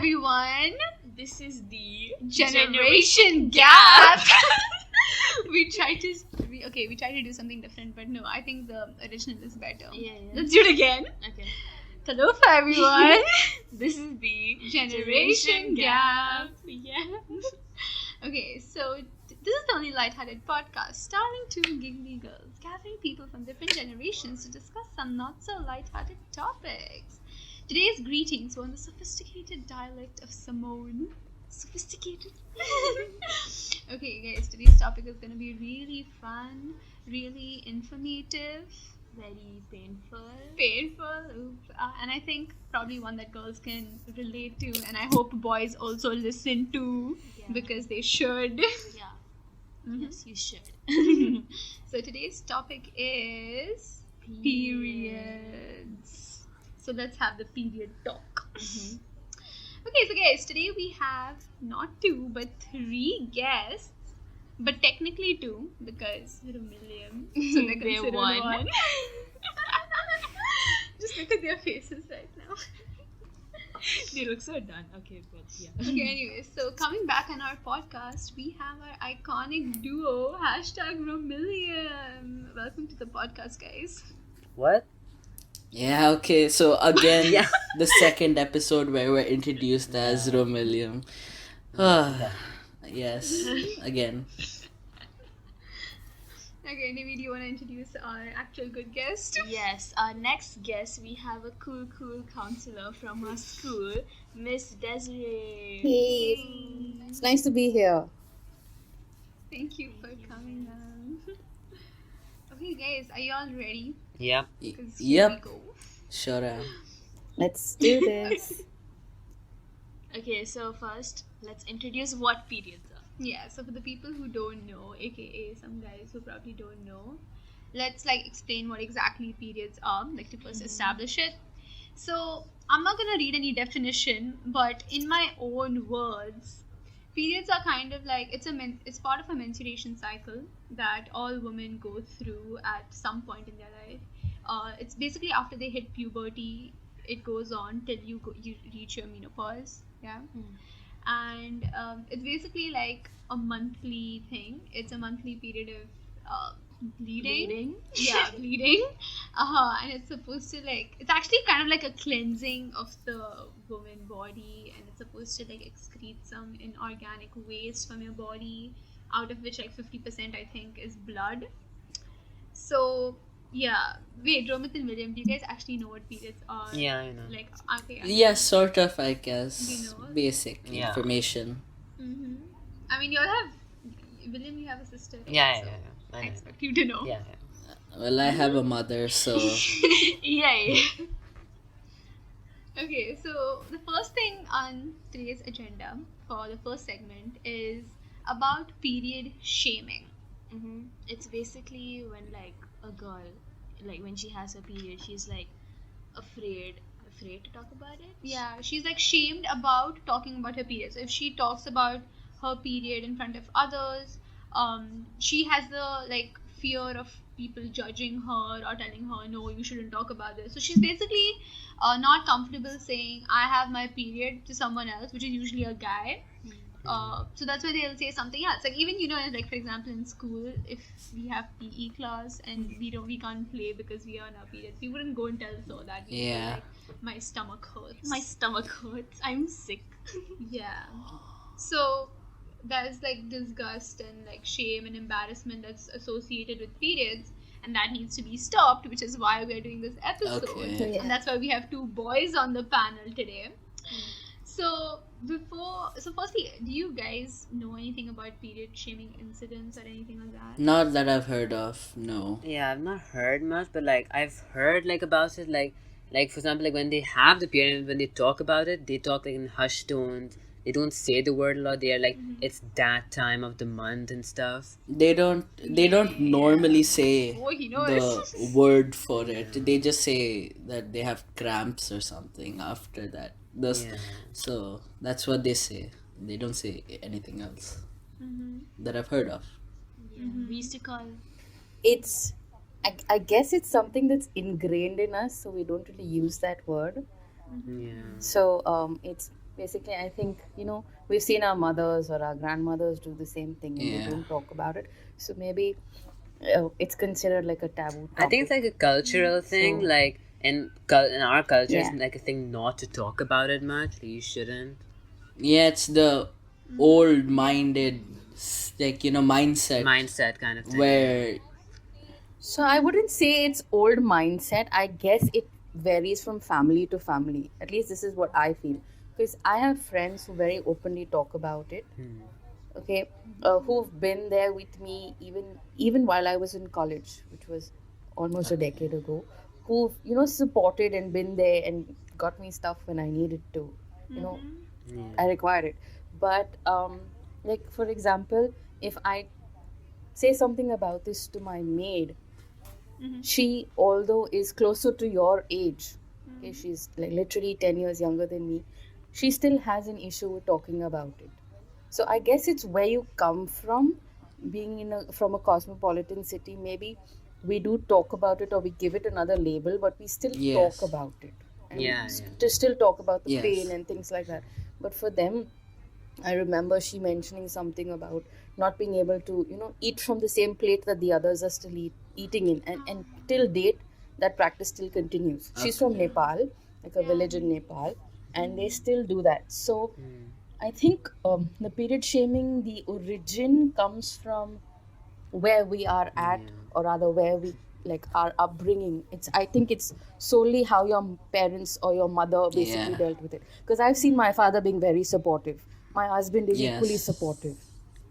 everyone. This is the Generation Gap. we tried to do something different, but no, I think the original is better. Yeah. Let's do it again. Okay. Hello for everyone. This is the Generation Gap. Yeah. Okay, so this is the only lighthearted podcast starring two giggly girls, gathering people from different generations to discuss some not so lighthearted topics. Today's greetings were in the sophisticated dialect of Samoan. Sophisticated? Okay, guys, today's topic is going to be really fun, really informative, Very painful. and I think probably one that girls can relate to, and I hope boys also listen to, because they should. Yeah. Mhm. Yes, you should. So today's topic is periods. So let's have the period talk. Mhm. Okay, so guys, today we have not two but three guests, but technically two because we're a million, so they're They're considered one. one. Just look at their faces right now. They look so done. Okay, but yeah. Okay, anyway, so coming back on our podcast, we have our iconic duo, #Romillion. Welcome to the podcast, guys. What? Yeah, okay. So again, Yeah. the second episode where we're introduced as Romillion. Yes, again. Okay, Nivi, do you want to introduce our actual good guest? Yes, our next guest, we have a cool counselor from our school, Miss Desiree. Hey, it's nice to be here. Thank you for coming on. Okay, guys, are you all ready? Yeah. 'Cause here we Yep, go. sure am. Let's do this. Okay, so first, let's introduce what periods are. Yeah, so for the people who don't know, aka some guys who probably don't know, let's explain what exactly periods are, to first establish it. So I'm not gonna read any definition, but in my own words, periods are kind of it's part of a menstruation cycle that all women go through at some point in their life. It's basically after they hit puberty, it goes on till you reach your menopause. Yeah. And it's basically like a monthly thing. It's a monthly period of bleeding. Yeah, bleeding. And it's supposed to it's actually kind of like a cleansing of the woman body, and it's supposed to excrete some inorganic waste from your body, out of which 50% I think is blood. So yeah, wait, Romit and William, do you guys actually know what periods are? Yeah, I know. Okay. Yes, sort of, I guess. You know? Basic Yeah. information. Mm-hmm. I mean, you all have William. You have a sister. Right? Yeah. So I I know. expect you to know. Yeah. Well, I have a mother, so Yay. Okay, so the first thing on today's agenda for the first segment is about period shaming. It's basically when a girl, when she has her period, she's afraid to talk about it. Yeah, she's shamed about talking about her period. So if she talks about her period in front of others, she has the fear of people judging her or telling her, no, you shouldn't talk about this. So she's basically not comfortable saying I have my period to someone else, which is usually a guy. So that's why they'll say something else. Even for example in school, if we have PE class and we can't play because we are on our periods, we wouldn't go and tell so that Yeah. my stomach hurts. My stomach hurts. I'm sick. Yeah. So there's disgust and shame and embarrassment that's associated with periods, and that needs to be stopped, which is why we're doing this episode. Okay. Yeah. And that's why we have two boys on the panel today. So firstly, do you guys know anything about period shaming incidents or anything like that? not that I've heard of. No. Yeah, I've not heard much, but I've heard about it. For example, when they have the period, when they talk about it, they talk in hushed tones. They don't say the word a lot. They're it's that time of the month and stuff. They don't normally say Oh, he knows. the word for it. They just say that they have cramps or something after that. Yeah. So that's what they say. They don't say anything else Mm-hmm. that I've heard of. We used to call. It's, I guess it's something that's ingrained in us, so we don't really use that word. Yeah. So it's Basically, I think, we've seen our mothers or our grandmothers do the same thing and they Yeah. don't talk about it. So maybe it's considered like a taboo I think it's topic. like a cultural thing, So, like in our culture, it's yeah. like a thing not to talk about it much. Like, you shouldn't. Yeah, it's the old-minded, like, mindset Mindset kind of thing. where So I wouldn't say it's old mindset. I guess it varies from family to family. At least this is what I feel. Because I have friends who very openly talk about it. Hmm. Okay, who've been there with me even while I was in college, which was almost a decade ago. Who've supported and been there and got me stuff when I needed to. You know, Yeah. I required it. But like for example, if I say something about this to my maid, she although is closer to your age, okay, she's like literally 10 years younger than me, she still has an issue with talking about it. So I guess it's where you come from. Being from a cosmopolitan city, maybe we do talk about it or we give it another label, but we still talk yes, about it and we Yeah, yeah. to still talk about the pain yes, and things like that. But for them, I remember she mentioning something about not being able to, eat from the same plate that the others are still eating in. And till date, that practice still continues. She's from okay, Nepal, like a village in Nepal, and they still do that. So Hmm. I think the period shaming, the origin comes from where we are at, Yeah. or rather where we like our upbringing. I think it's solely how your parents or your mother basically yeah, dealt with it, because I've seen my father being very supportive, my husband is equally yes, supportive,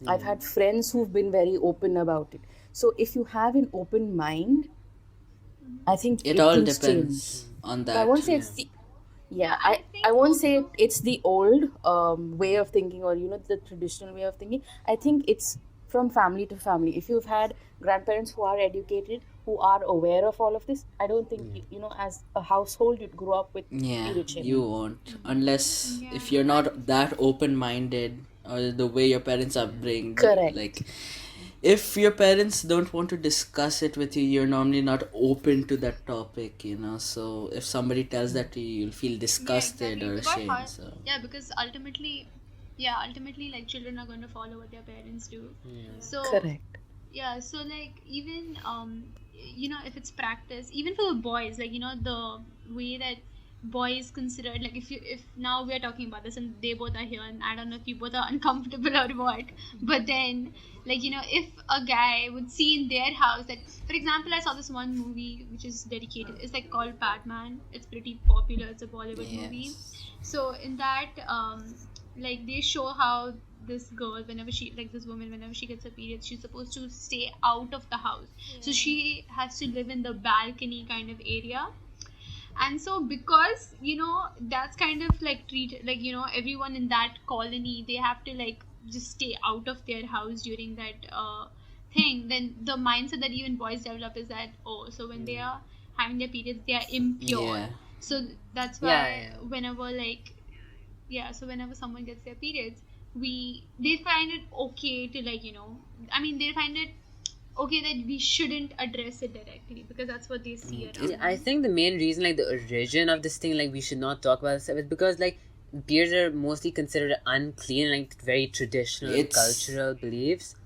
I've Yeah. had friends who've been very open about it. So if you have an open mind, I think it all things change. depends on So I that. won't say Yeah. it's the yeah, I won't say it's the old way of thinking, or the traditional way of thinking. I think it's from family to family. If you've had grandparents who are educated, who are aware of all of this, I don't think Yeah. as a household you'd grow up with Yeah, period you shaming. won't unless Yeah. if you're not that open-minded or the way your parents upbring, Correct. like if your parents don't want to discuss it with you, you're normally not open to that topic, so if somebody tells that to you, you'll feel Yeah, disgusted exactly. or Because ashamed. So because ultimately, like children are going to follow what their parents do. Yeah. So Correct. yeah, so like even if it's practice, even for the boys, like the way that boys considered, like if now we are talking about this and they both are here, and I don't know if you both are uncomfortable or what, but then like if a guy would see in their house that, for example, I saw this one movie which is dedicated, it's like called Batman, it's pretty popular, it's a Bollywood movie. yes, So in that like they show how this girl, whenever she, like this woman, whenever she gets her period, she's supposed to stay out of the house, so she has to live in the balcony kind of area. And so because that's kind of like treated, like everyone in that colony, they have to like just stay out of their house during that thing, then the mindset that even boys develop is that, oh, so when they are having their periods, they are impure. yeah, So that's Yeah. why Yeah. whenever like yeah, so whenever someone gets their periods, they find it okay to, like I mean, they find it okay that we shouldn't address it directly because that's what they see around Yeah, I them. think the main reason, like the origin of this thing, like we should not talk about this stuff, is because like beards are mostly considered unclean, like very traditional it's cultural beliefs.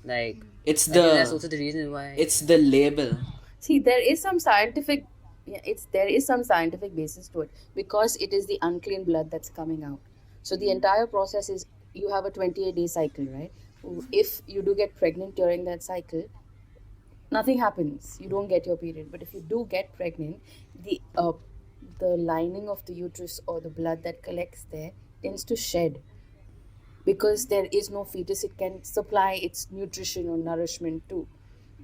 Like it's I think that's the also the reason why. it's the label. See, there is some scientific, yeah, it's there is some scientific basis to it, because it is the unclean blood that's coming out. So the entire process is, you have a 28-day cycle, right? If you do get pregnant during that cycle, nothing happens. You don't get your period. But if you do get pregnant, the uh, the lining of the uterus or the blood that collects there tends to shed, because there is no fetus it can supply its nutrition or nourishment to.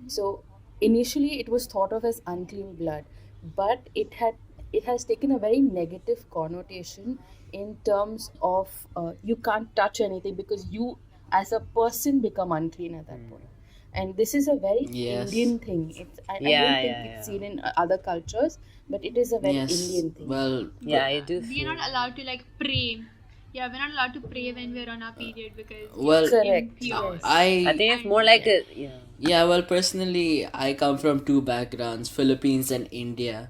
So initially it was thought of as unclean blood, but it has taken a very negative connotation in terms of you can't touch anything because you as a person become unclean at that point. And this is a very Yes, Indian thing. I Yeah, don't think yeah, it's yeah. seen in other cultures, but it is a very yes. Indian thing. Well, Yeah, I do We are feel. not allowed to like pray. Yeah, we're not allowed to pray when we're on our period because well, it's Correct. impure. Yes. I I think it's more And like yeah. a yeah. Yeah, well, personally, I come from two backgrounds, Philippines and India.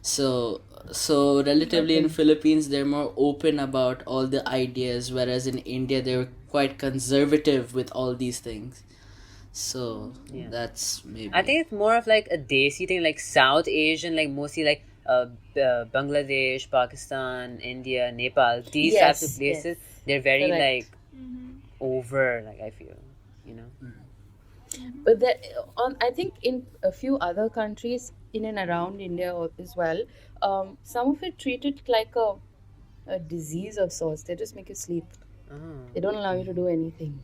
So, So relatively in Okay. Philippines they're more open about all the ideas, whereas in India they're quite conservative with all these things. So Yeah. that's I maybe. think it's more of like a desi thing, like South Asian, like mostly like Bangladesh, Pakistan, India, Nepal. These types of Yes, yes. places, they're very Correct. like over. Like I feel, you know. But there, on I think in a few other countries in and around India as well, some of it treated like a disease of sorts. They just make you sleep. Oh. They don't allow you to do anything.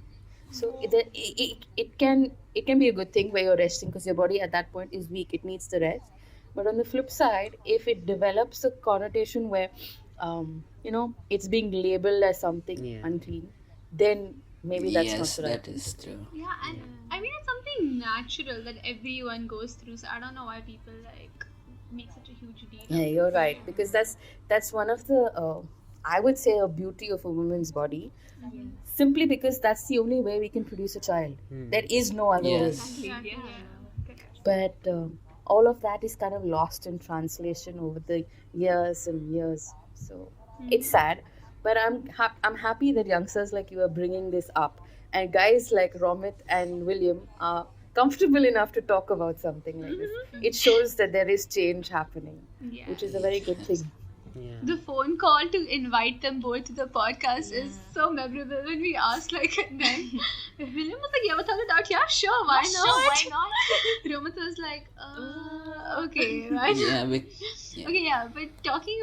So it can be a good thing where you're resting because your body at that point is weak. It needs the rest. But on the flip side, if it develops a connotation where, it's being labeled as something Yeah. unclean, then maybe that's not Yes, the right that thing to is do. true. Yeah, and I mean it's something natural that everyone goes through. So I don't know why people like make such a huge deal Yeah, of you're it. right because that's one of the I would say a beauty of a woman's body, simply because that's the only way we can produce a child. Hmm. There is no other way. Yes. Exactly. Yeah. Correct. But all of that is kind of lost in translation over the years and years. So it's sad, but I'm happy that youngsters like you are bringing this up, and guys like Romit and William are comfortable enough to talk about something like this. It shows that there is change happening, which Yes. is a very good Yes. thing. Yeah. The phone call to invite them both to the podcast is so memorable when we asked like then William was like, yeah, without a doubt, yeah, sure, why not? Sure, why not? Romit was like, okay, right? Yeah, yeah. Okay, yeah, but talking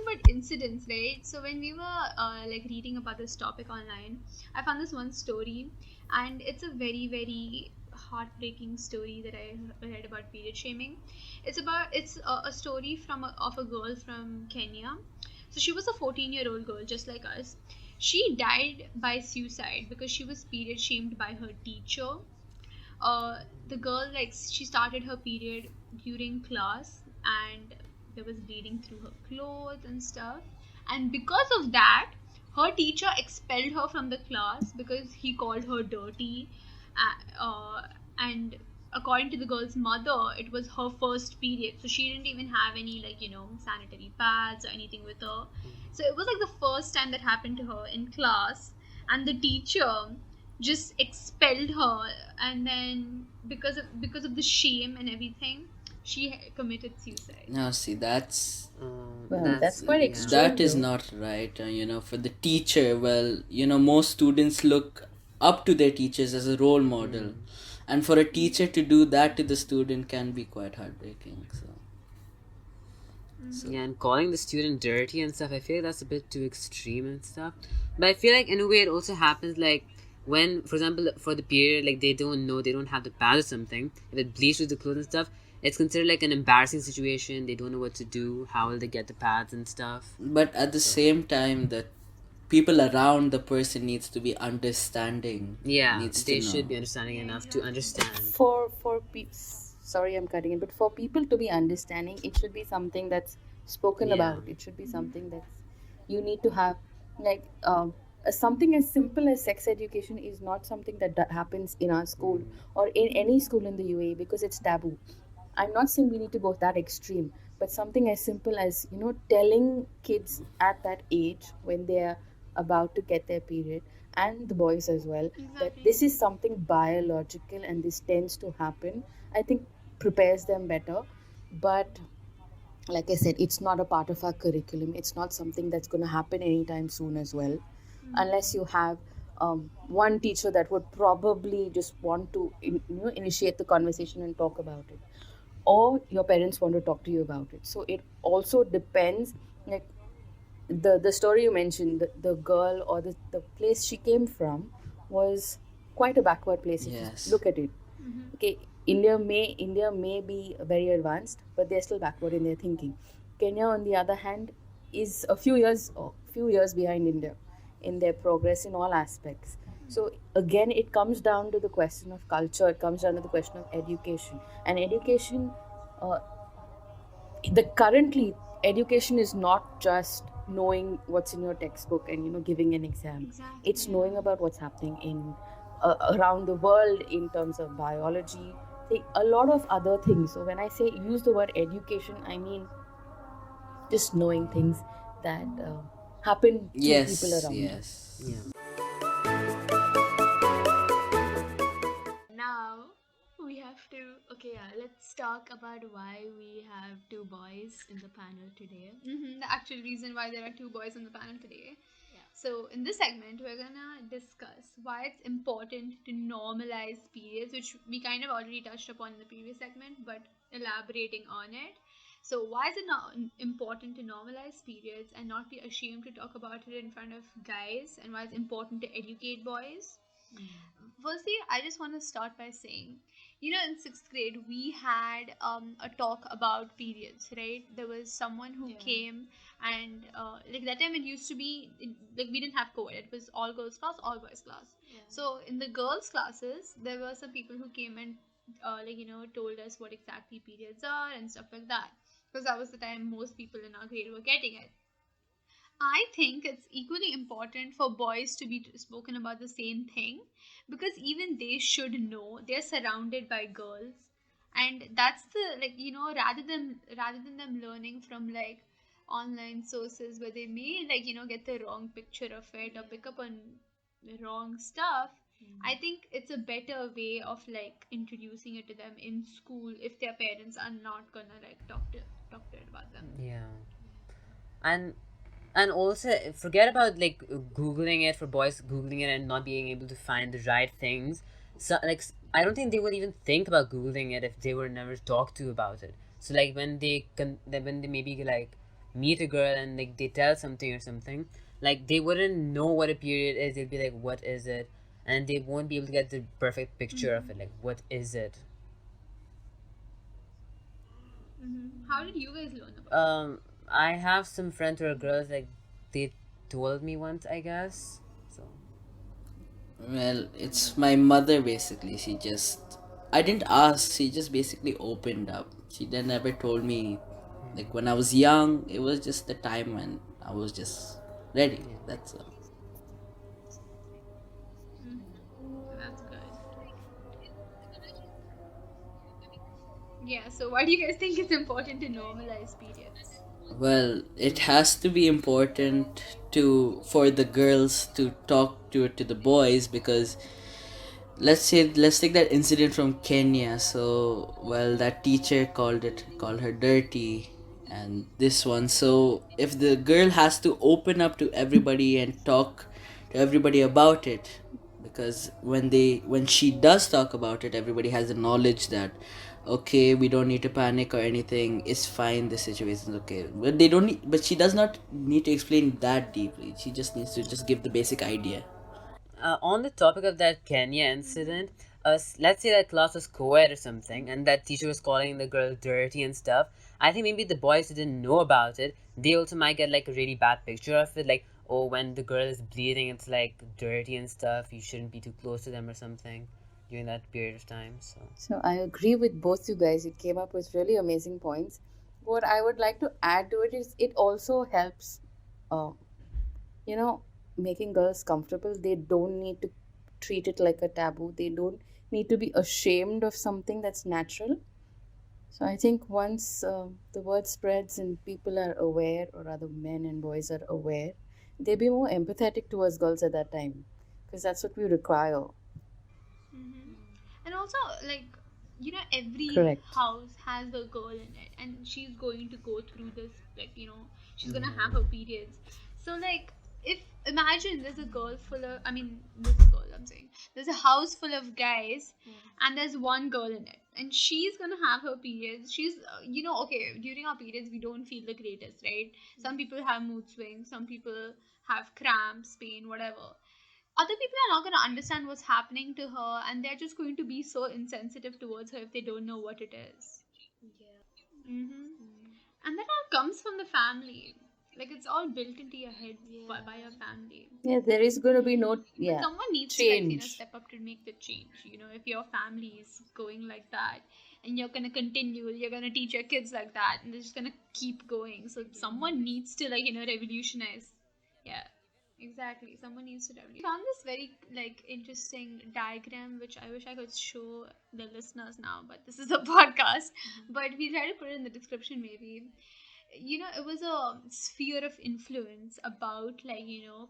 about incidents, right? So when we were like reading about this topic online, I found this one story, and it's a very very heartbreaking story that I read about period shaming. It's a story of a girl from Kenya. So she was a 14-year-old girl, just like us. She died by suicide because she was period shamed by her teacher. The girl, like, she started her period during class, and there was bleeding through her clothes and stuff, and because of that her teacher expelled her from the class because he called her dirty. And according to the girl's mother, it was her first period, so she didn't even have any, like, sanitary pads or anything with her. So it was like the first time that happened to her in class, and the teacher just expelled her. And then because of the shame and everything, she committed suicide. Now see, that's Well, that's quite Yeah. extreme, that is though. not right. For the teacher, well, most students look up to their teachers as a role model, and for a teacher to do that to the student can be quite heartbreaking. So Yeah, and calling the student dirty and stuff, I feel like that's a bit too extreme and stuff. But I feel like in a way it also happens like when, for example, for the period, like they don't know, they don't have the pad or something, if it bleeds through the clothes and stuff, it's considered like an embarrassing situation. They don't know what to do, how will they get the pads and stuff. but at the same time, the people around the person needs to be understanding. Yeah, Needs to they know. should be understanding enough to understand. Sorry, I'm cutting it, but for people to be understanding, it should be something that's spoken Yeah. about. It should be something that's you need to have, like, something as simple as sex education is not something that happens in our school or in any school in the UAE because it's taboo. I'm not saying we need to go that extreme, but something as simple as, telling kids at that age when they're about to get their period, and the boys as well, that Exactly. this is something biological and this tends to happen, I think prepares them better. But like I said, it's not a part of our curriculum. It's not something that's going to happen anytime soon as well, unless you have one teacher that would probably just want to initiate the conversation and talk about it, or your parents want to talk to you about it. So it also depends, like the story you mentioned, the girl or the place she came from was quite a backward place if you Yes. look at it. Okay, India may be very advanced, but they're still backward in their thinking. Kenya, on the other hand, is a few years behind India in their progress in all aspects. So again, it comes down to the question of culture. It comes down to the question of education, and education. Uh, the currently education is not just knowing what's in your textbook and giving an exam. Exactly. It's knowing about what's happening in around the world in terms of biology, a lot of other things. So when I say use the word education, I mean just knowing things that happen to people Yes, around you. yes. Yeah. Now we have to. Okay, yeah. Let's talk about why we have two boys in the panel today. The actual reason why there are two boys on the panel today. Yeah. So, in this segment, we're gonna discuss why it's important to normalize periods, which we kind of already touched upon in the previous segment, but elaborating on it. So, why is it not important to normalize periods and not be ashamed to talk about it in front of guys, and why it's important to educate boys? Firstly, I just want to start by saying, in sixth grade, we had a talk about periods, right? There was someone who Yeah. came, and like that time it used to be like we didn't have co-ed; it was all girls class, all boys class. Yeah. So in the girls classes, there were some people who came and told us what exactly periods are and stuff like that, because that was the time most people in our grade were getting it. I think it's equally important for boys to be spoken about the same thing, because even they should know they're surrounded by girls, and that's the, like, rather than them learning from like online sources where they may, like, get the wrong picture of it or pick up on the wrong stuff. I think it's a better way of like introducing it to them in school if their parents are not gonna like talk to it about them. Yeah. And also forget about like googling it, for boys googling it and not being able to find the right things. So like I don't think they would even think about googling it if they were never talked to about it. So like when when they maybe like meet a girl and like they tell something or something, like they wouldn't know what a period is. They'd be like, what is it? And they won't be able to get the perfect picture of it, like what is it. How did you guys learn about it? I have some friends who are girls, like they told me once, I guess. So Well, it's my mother basically. She just. I didn't ask, she just basically opened up. She then never told me. Like when I was young, it was just the time when I was just ready. yeah. That's all. That's good. Yeah, so why do you guys think it's important to normalize periods? Well, it has to be important to for the girls to talk to the boys because let's take that incident from Kenya. So well, that teacher called her dirty, and this one. So if the girl has to open up to everybody and talk to everybody about it, because when she does talk about it, everybody has the knowledge that okay, we don't need to panic or anything, it's fine, the situation's okay, but they don't need, but she does not need to explain that deeply, she just needs to just give the basic idea. On the topic of that Kenya incident, let's say that class was co-ed or something, and that teacher was calling the girl dirty and stuff. I think maybe the boys who didn't know about it, they also might get like a really bad picture of it, like, oh, when the girl is bleeding, it's like dirty and stuff. You shouldn't be too close to them or something during that period of time. So So I agree with both you guys. It came up with really amazing points. What I would like to add to it is it also helps, uh, you know, making girls comfortable. They don't need to treat it like a taboo. They don't need to be ashamed of something that's natural. So I think once the word spreads and people are aware, or rather men and boys are aware, they be more empathetic towards girls at that time, because that's what we require. And also, like, every Correct. house has a girl in it, and she's going to go through this, like, she's gonna have her periods. So, like, if imagine there's a girl full of, I mean, this girl, I'm saying, there's a house full of guys, and there's one girl in it, and she's gonna have her periods. She's, okay, during our periods, we don't feel the greatest, right? Some people have mood swings, some people have cramps, pain, whatever. Other people are not going to understand what's happening to her, and they're just going to be so insensitive towards her if they don't know what it is. And that all comes from the family. Like, it's all built into your head by your family. Yeah, there is going to be no, But yeah, someone needs to, like, change. step up to make the change. If your family is going like that, and you're gonna continue, you're gonna teach your kids like that, and they're just gonna keep going. So someone needs to, like, revolutionize. Yeah, exactly. Someone needs to revolutionize. I found this very, like, interesting diagram, which I wish I could show the listeners now, but this is a podcast. But we'll try to put it in the description maybe. it was a sphere of influence about, like,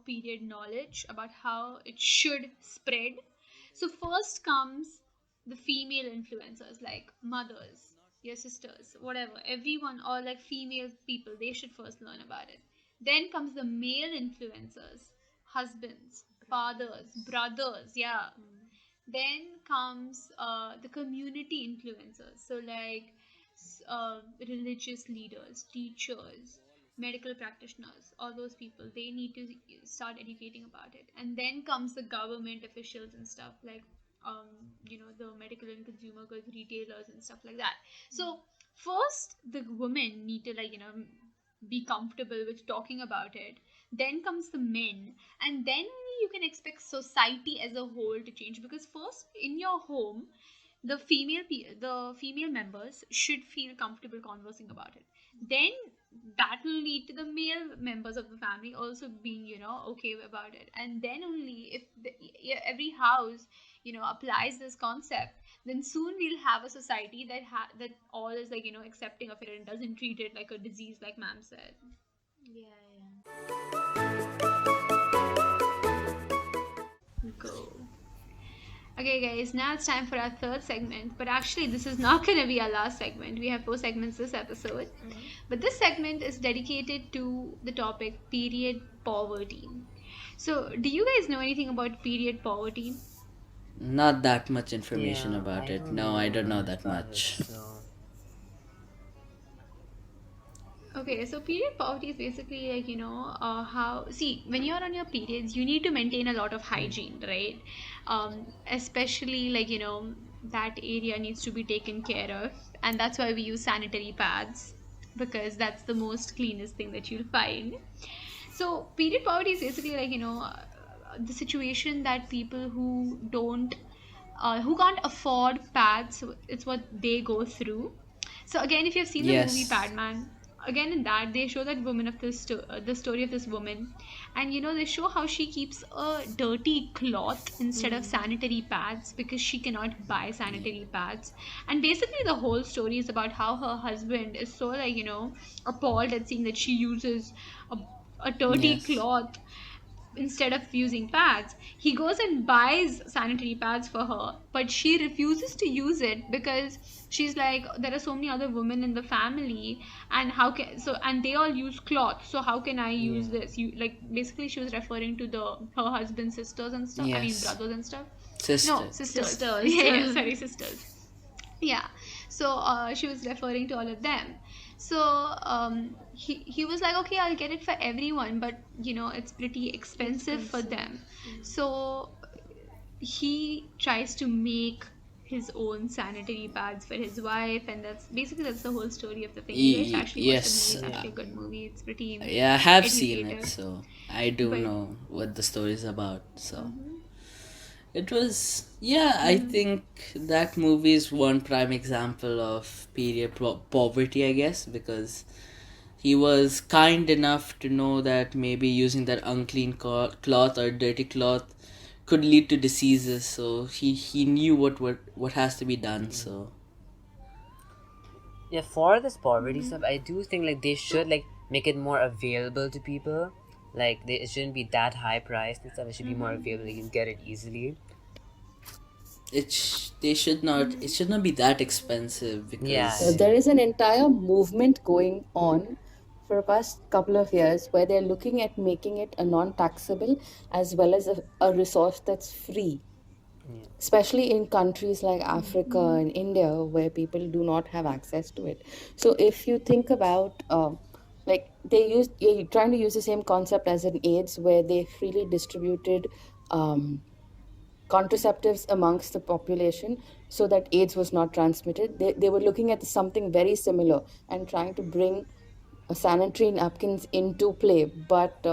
period knowledge, about how it should spread. So first comes the female influencers, like mothers, your sisters, whatever, everyone, or like female people, they should first learn about it. Then comes the male influencers, husbands, fathers, brothers, yeah. Then comes the community influencers, so like religious leaders, teachers, medical practitioners, all those people, they need to start educating about it. And then comes the government officials and stuff, like um, the medical and consumer goods retailers and stuff like that. So first the women need to, like, be comfortable with talking about it. Then comes the men, and then only you can expect society as a whole to change, because first in your home the female members should feel comfortable conversing about it. Then that will lead to the male members of the family also being, okay about it. And then only if every house, applies this concept, then soon we'll have a society that all is, like, accepting of it and doesn't treat it like a disease, like ma'am said. Yeah, yeah. Go. Okay, guys, now it's time for our third segment. But actually, this is not going to be our last segment. We have four segments this episode. But this segment is dedicated to the topic period poverty. So, do you guys know anything about period poverty? Not that much information Yeah, about I it. don't No, I know don't know much that about it, much. so Okay, so period poverty is basically like, how, see, when you're on your periods, you need to maintain a lot of hygiene, right? Especially, like, that area needs to be taken care of. And that's why we use sanitary pads, because that's the most cleanest thing that you'll find. So period poverty is basically like, the situation that people who can't afford pads, so it's what they go through. So again, if you've seen the movie Yes. Padman, again in that they show that woman of the story of this woman, and they show how she keeps a dirty cloth instead of sanitary pads because she cannot buy sanitary pads. And basically the whole story is about how her husband is so, like, appalled at seeing that she uses a, a dirty Yes. cloth instead of using pads. He goes and buys sanitary pads for her, but she refuses to use it because she's like, there are so many other women in the family, and how can so and they all use cloth, so how can I yeah. use this? You, like, basically she was referring to the her husband's sisters and stuff, I mean Yes. brothers and stuff. No, Sister. sisters. Sisters. Yeah, sorry, sisters. Yeah. So she was referring to all of them. So he was like, okay, I'll get it for everyone, but it's pretty expensive for them. So he tries to make his own sanitary pads for his wife, and that's the whole story of the thing. You guys should actually watch the movie. Yes. It's Yeah. actually a good movie. It's pretty Yeah, I have seen it, educative. so I do But know what the story is about. So mhm. it was, yeah, I think that movie is one prime example of period poverty, I guess, because he was kind enough to know that maybe using that unclean cloth or dirty cloth could lead to diseases, so he knew what has to be done. So Yeah, for this poverty stuff, I do think like they should like make it more available to people. Like it shouldn't be that high priced and stuff. It should be more available. You can get it easily. it should not be that expensive Yeah, So because there is an entire movement going on for the past couple of years where they're looking at making it a non-taxable as well as a resource that's free, yeah, especially in countries like Africa and India where people do not have access to it. So if you think about like you're trying to use the same concept as in AIDS where they freely distributed contraceptives amongst the population so that AIDS was not transmitted. They were looking at something very similar and trying to bring sanitary napkins into play, but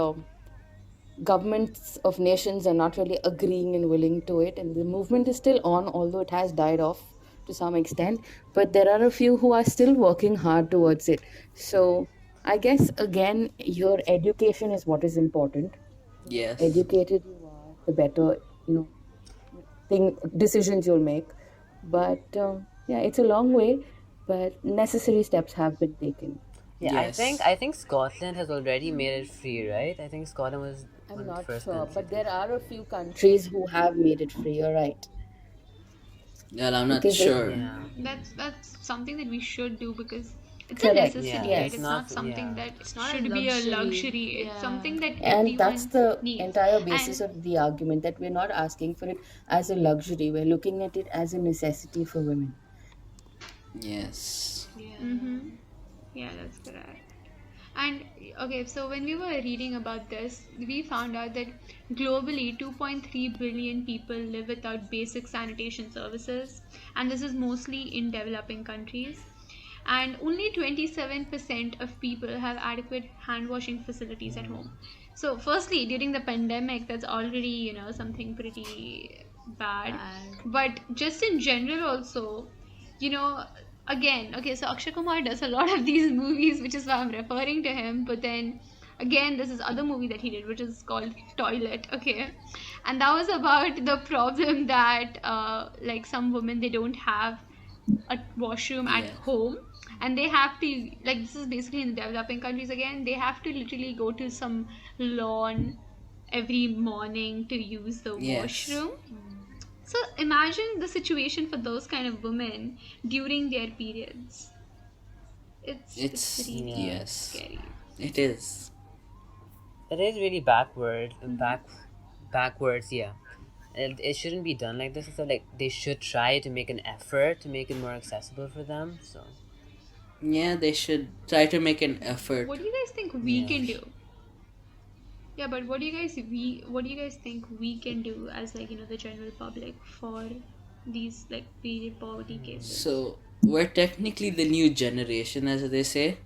governments of nations are not really agreeing and willing to it. And the movement is still on, although it has died off to some extent. But there are a few who are still working hard towards it. So I guess, again, your education is what is important. The more yes. educated you are, the better, you know, decisions you'll make. But yeah, it's a long way, but necessary steps have been taken. Yeah, Yes. I think Scotland has already made it free, right? I think Scotland was I'm one of the not first sure, countries, but I there think. are a few countries who have made it free. You're right, Well, I'm not because it, sure. Yeah. That's something that we should do because it's a correct. Yeah, necessity, right? it's It's Yes, not not something yeah. that It's not a should be a luxury. luxury. It's Yeah. something that and that's everyone the needs. entire And basis of the argument, that we're not asking for it as a luxury. We're looking at it as a necessity for women. Yes. mm-hmm, Yeah. yeah, that's correct. And okay, so when we were reading about this, we found out that globally 2.3 billion people live without basic sanitation services, and this is mostly in developing countries. And only 27% of people have adequate hand washing facilities at home. So, firstly, during the pandemic, that's already, something pretty bad. Bad. But just in general, also, you know, again, okay, so Akshay Kumar does a lot of these movies, which is why I'm referring to him. But then again, this is other movie that he did, which is called Toilet, okay, and that was about the problem that like some women, they don't have a washroom at Yeah. home, and they have to, like, this is basically in the developing countries. Again, they have to literally go to some lawn every morning to use the Yes. washroom. So imagine the situation for those kind of women during their periods. It's It's really Yeah. yes. scary. It is. It is really backwards, yeah. It shouldn't be done like this. So like they should try to make an effort to make it more accessible for them. So Yeah, they should try to make an What effort. do you guys think we yeah. can do? Yeah, but what do you guys think we can do as, like, the general public for these, like, period poverty cases? So we're technically the new generation, as they say.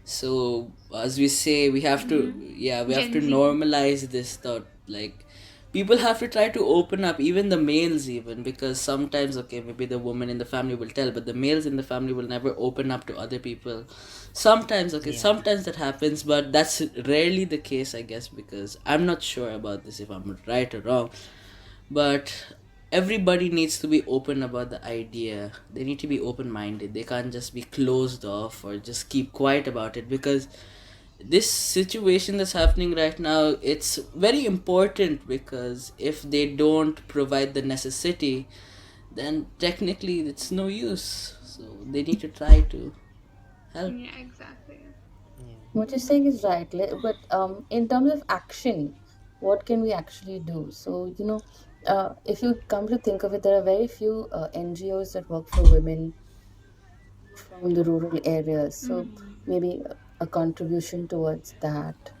So as we say, we have to, yeah, we have to Gen Z. normalize this thought. Like people have to try to open up, even the males, even because sometimes, okay, maybe the woman in the family will tell, but the males in the family will never open up to other people. Sometimes, okay, Yeah. sometimes that happens, but that's rarely the case, I guess, because I'm not sure about this if I'm right or wrong. But everybody needs to be open about the idea. They need to be open minded. They can't just be closed off or just keep quiet about it, because this situation that's happening right now, it's very important, because if they don't provide the necessity, then technically it's no use. So they need to try to help. Yeah, exactly. What you're saying is right, but in terms of action, what can we actually do? So, if you come to think of it, there are very few NGOs that work for women from the rural areas. So, maybe a contribution towards that.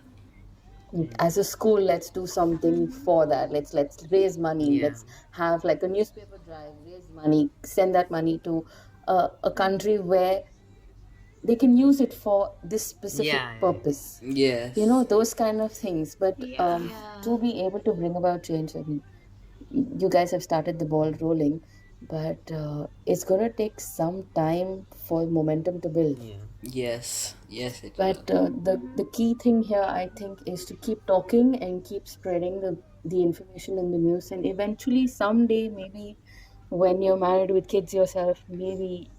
As a school, let's do something for that. Let's raise money. Yeah. Let's have like a newspaper drive, raise money, send that money to a country where they can use it for this specific Yeah. purpose. Yes. Those kind of things. But Yeah. Yeah. to be able to bring about change, I mean, you guys have started the ball rolling, but it's gonna take some time for momentum to build. Yeah. Yes. Yes, it will. But the key thing here, I think, is to keep talking and keep spreading the information in the news, and eventually someday, maybe when you're married with kids yourself, maybe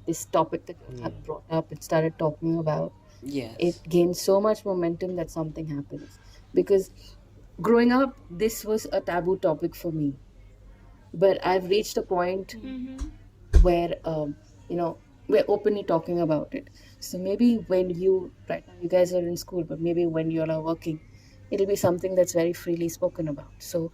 this topic that you Yeah. have brought up and started talking about, it Yes. gains so much momentum that something happens. Because growing up, this was a taboo topic for me, but I've reached a point Mm-hmm. where we're openly talking about it. So maybe when you right now you guys are in school, but maybe when you all are working, it'll be something that's very freely spoken about. So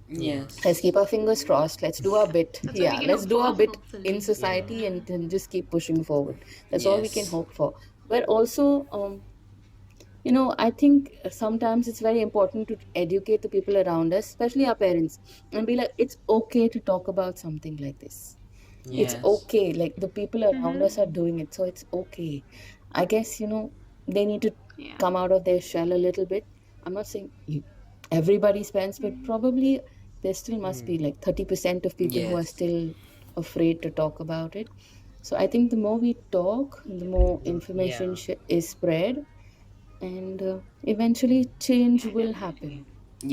Yeah. let's Yes. keep our fingers crossed. Let's do our bit. That's what we Yeah, can let's hope do our for, bit in Hopefully. Yeah. society, Yeah. and then just keep pushing forward. That's all we can Yes. hope for. But also, I think sometimes it's very important to educate the people around us, especially our parents, and be like, it's okay to talk about something like this. It's Yeah. Yes. okay. Like the people around us Mm-hmm. are doing it, so it's okay. I guess, they need to Yeah. come out of their shell a little bit. I'm not saying everybody spends, but probably there still must be like 30% of people who are Yes. still afraid to talk about it. So I think the more we talk, the more information Yeah. is spread, and eventually change Yeah, will definitely. happen.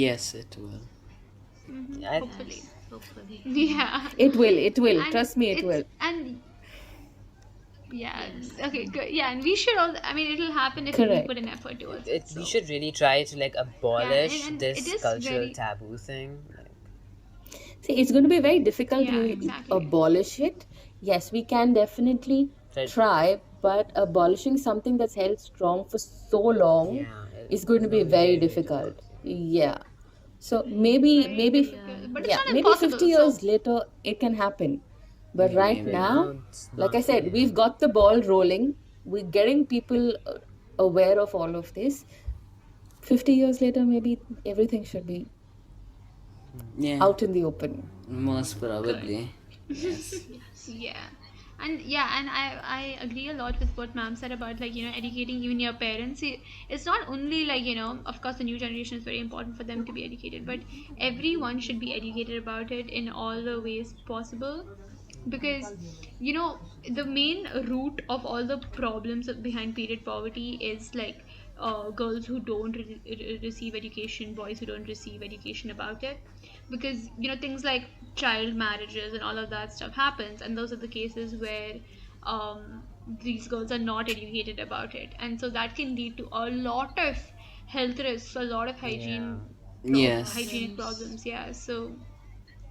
Yes, it will. Mm-hmm. I, Hopefully. Yes. Hopefully. Yeah. It will. It will. And Trust me, it it's will. and Yes. Okay, good. Yeah, and we should all, I mean, it'll happen if we put Correct. an effort towards it. We So, should really try to like yeah, abolish and it this is cultural very, taboo thing. Like, See, it's going to be very difficult yeah, to exactly. abolish it. Yes, we can definitely try, try, but abolishing something that's held strong for so long yeah, is going it's to be gonna be very very very difficult. difficult. Yeah. So maybe, Very maybe, Yeah. difficult, but it's yeah, not maybe 50 impossible. So, years later it can happen. But Yeah, right Right maybe. now, now, it's like I not. said, Yeah, we've got the ball rolling. We're getting people aware of all of this. 50 years later, maybe everything should be Yeah, out in the open. most good. probably. Yes. Yes. Yeah. And yeah, and I agree a lot with what ma'am said about like, educating even your parents. It's not only like, of course the new generation is very important for them to be educated, but everyone should be educated about it in all the ways possible. Because the main root of all the problems behind period poverty is like girls who don't receive education, boys who don't receive education about it, because things like child marriages and all of that stuff happens, and those are the cases where these girls are not educated about it, and so that can lead to a lot of health risks, a lot of yeah, Yes. hygienic Problems. problems. Yeah, so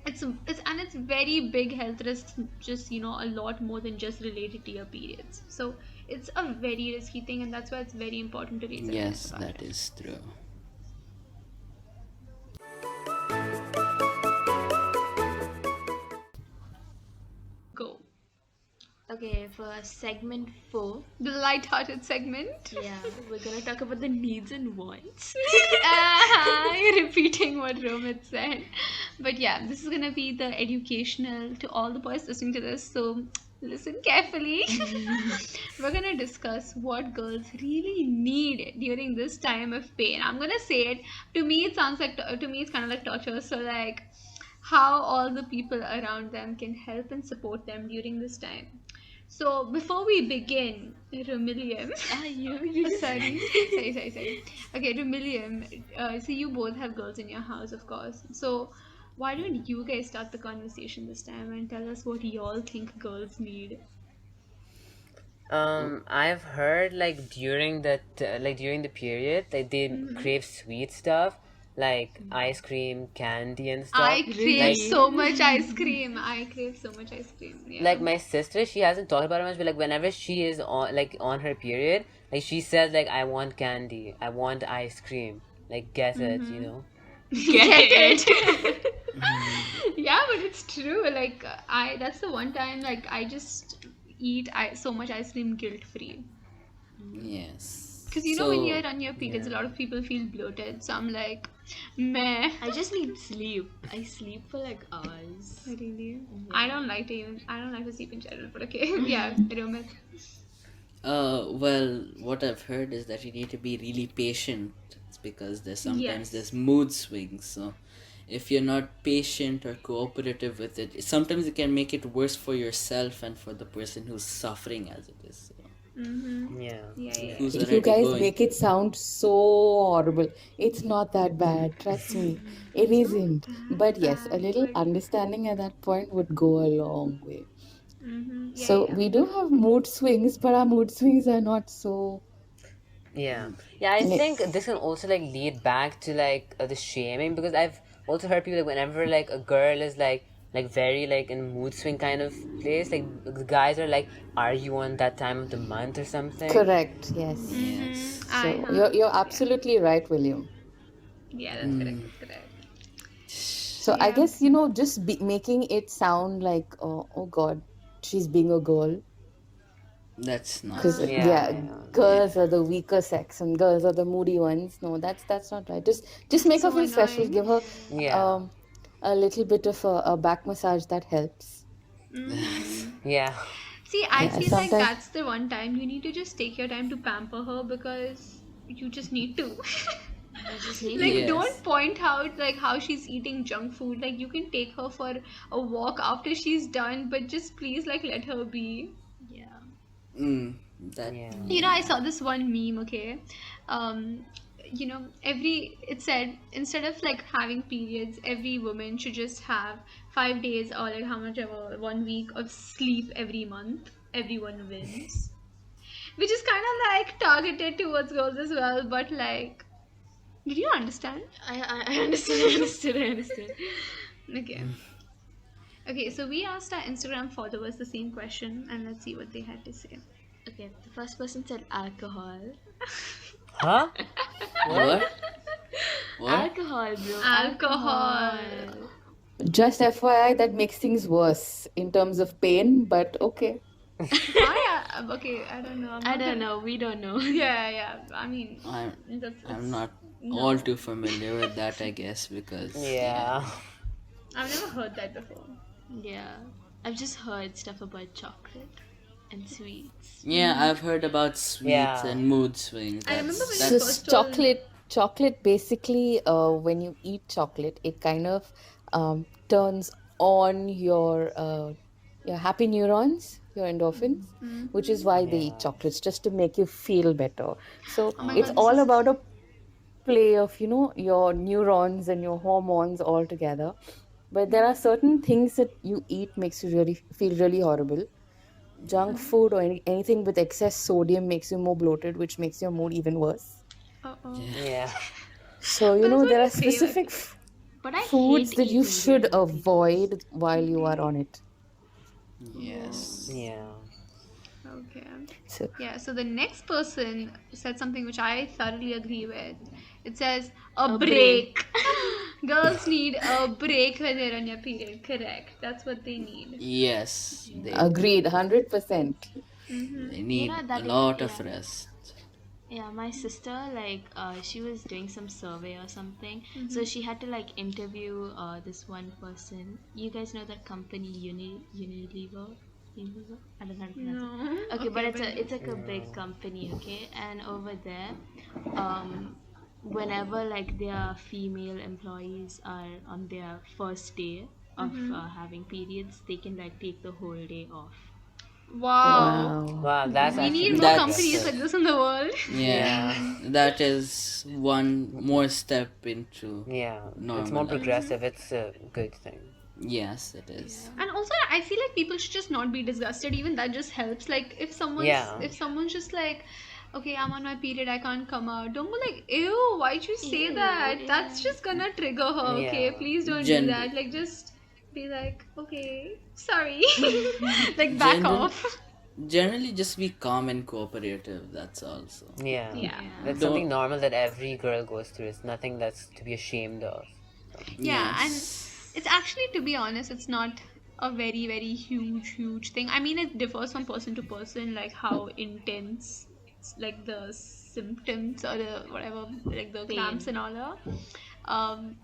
it's very big health risks, just a lot more than just related to your periods. So it's a very risky thing, and that's why it's very important to raise awareness Yes, about that it. is true. Go. Okay, for segment 4, The light-hearted segment. yeah, we're gonna talk about the needs and wants. You're repeating what Romit said. But yeah, this is gonna be the educational to all the boys listening to this. So listen carefully. We're gonna discuss what girls really need during this time of pain. I'm gonna say it. To me, it sounds like to me it's kind of like torture. So like how all the people around them can help and support them during this time. So before we begin, Romillion, sorry, sorry. Okay, Romillion, so you both have girls in your house, of course. So why don't you guys start the conversation this time and tell us what y'all think girls need? I've heard like during the period, like they crave sweet stuff, like ice cream, candy, and stuff. I crave Like, so much ice cream. I crave so much ice cream. Yeah. like my sister, she hasn't talked about it much, but like whenever she is on her period, like she says like I want candy, I want ice cream, like get it. Get it. Yeah, but it's true. Like I that's the one time like I just eat so much ice cream guilt free. Yes. Because when So, you're on your periods, a Yeah. lot of people feel bloated. So I'm like, meh. I just need sleep. I sleep for like hours. Really? I don't like to sleep in general, but okay. Yeah, Romit. well, what I've heard is that you need to be really patient. It's because there's Yes. mood swings. So, if you're not patient or cooperative with it, sometimes it can make it worse for yourself and for the person who's suffering as it is. So, Mm-hmm. Yeah. Yeah. who's You already guys going? make it sound so horrible. It's not that bad, trust me. It isn't. But yes, a little understanding at that point would go a long way. Mm-hmm. So we do have mood swings, but our mood swings are not so. Yeah. Yeah, I think Yes. this can also like lead back to like the shaming, because I've also heard people like whenever like a girl is like very like in mood swing kind of place, like the guys are like, are you on that time of the month or something? Correct, yes. Mm-hmm. Yes. I So have. you're Yeah. absolutely right, William. Yeah, that's correct. That's correct. So I Yeah. guess, just making it sound like, oh God, she's being a girl. That's not Because, true. yeah, Yeah, yeah. girls Yeah. are the weaker sex and girls are the moody ones. No, that's not right. Just make her So feel special. annoying. Give her Yeah. um, a little bit of a back massage that helps. Mm-hmm. Yeah. See, I Yeah, feel like sometimes. that's the one time you need to just take your time to pamper her because you just need to. I just need Like, to. don't Yes. point out like how she's eating junk food. Like, you can take her for a walk after she's done, but just please like let her be. Yeah. That. Yeah. I Yeah. saw this one meme, okay? Um, it said instead of like having periods, every woman should just have 5 days or like how much ever 1 week of sleep every month. everyone wins, which is kind of like targeted towards girls as well. But like, did you understand? I understood. I understood. Okay. Okay, so we asked our Instagram followers the same question, and let's see what they had to say. Okay, the first person said alcohol. Huh? What? What? Alcohol, bro. Alcohol. Just FYI, that makes things worse in terms of pain, but okay. Okay, I don't know. I don't know. We don't know. Yeah. I mean, I'm it's not no. all too familiar with that, I guess, because Yeah. I've never heard that before. Yeah. I've just heard stuff about chocolate and sweets. Yeah, I've heard about sweets Yeah. and mood swings. I remember when So you first told- chocolate basically, when you eat chocolate, it kind of turns on your happy neurons, your endorphins, which is why they eat Yeah. chocolates, just to make you feel better. So Oh my it's God, all this is- about a play of your neurons and your hormones all together. But there are certain things that you eat makes you really feel really horrible. Junk food or anything with excess sodium makes you more bloated, which makes your mood even worse. Uh-oh. Yeah. So, But that's what there you are say, like- specific But I foods hate that you eating should during my periods. avoid while you are on it. yes. Yeah. Okay. So, Yeah, so the next person said something which I thoroughly agree with. It says a break. Girls need a break when they're on your period. Correct. That's what they need. Yes, they agreed, 100%. they need that a is- lot of yeah. rest. Yeah, my sister, like, she was doing some survey or something. So she had to, like, interview this one person. You guys know that company, Unilever? Unilever? I don't know how to pronounce it. No. Okay, but it's like a big company, okay? And over there, whenever like their female employees are on their first day of having periods, they can like take the whole day off. Wow. Wow. Wow, that's We actually need more That's- companies like this in the world. Yeah, that is one more step into. Yeah. It's Normal more life. progressive. It's a good thing. Yes, it is. And also, I feel like people should just not be disgusted. Even that just helps. Like, if someone's just like, okay, I'm on my period, I can't come out. Don't go like, ew, why'd you say Ew, that? yeah. That's just gonna trigger her. Okay, Yeah. please don't Gen- do that. Like, just be like, okay, sorry. Like, back General- off. Generally, just be calm and cooperative. That's also. Yeah. Yeah. That's Don't- something normal that every girl goes through. It's nothing that's to be ashamed of. Yeah, and Yes. it's actually, to be honest, it's not a very, very huge thing. I mean, it differs from person to person, like how intense, like the symptoms or the whatever, like the cramps and all that.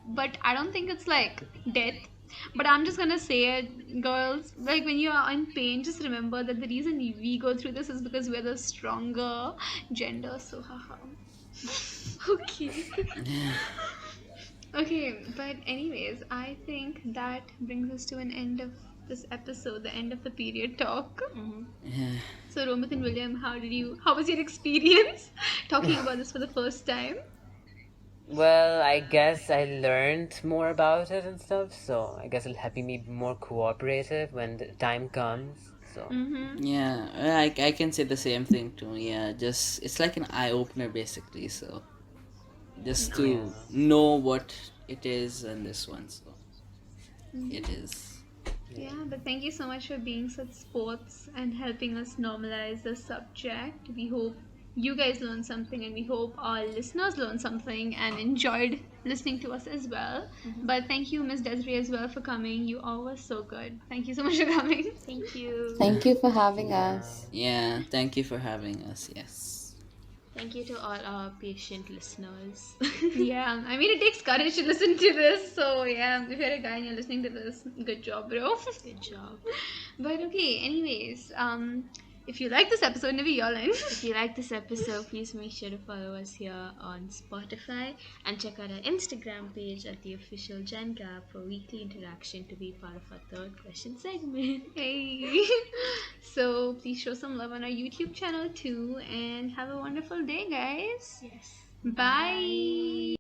But I don't think it's like death. But I'm just gonna say it, girls, like when you are in pain, just remember that the reason we go through this is because we're the stronger gender. So haha. Okay. Okay, but anyways, I think that brings us to an end of this episode, the end of the period talk. Yeah. So Romit and William, how was your experience talking about this for the first time? Well, I guess I learned more about it and stuff, so I guess it'll help me be more cooperative when the time comes. So Yeah, I can say the same thing too. Yeah, just it's like an eye opener basically. So just to know what it is and this one. So it is. Yeah, but thank you so much for being such sports and helping us normalize the subject. We hope you guys learned something, and we hope our listeners learned something and enjoyed listening to us as well. But thank you, Miss Desiree, as well for coming. You all were so good. Thank you so much for coming. Thank you. Thank you for having us. Yeah, thank you for having us. Yes. Thank you to all our patient listeners. Yeah, I mean, it takes courage to listen to this. So, yeah, if you're a guy and you're listening to this, good job, bro. Good job. But okay, anyways, if you like this episode, maybe y'all in. If you like this episode, please make sure to follow us here on Spotify and check out our Instagram page at the official GenGap for weekly interaction to be part of our third question segment. Hey. So please show some love on our YouTube channel too, and have a wonderful day, guys. Yes. Bye.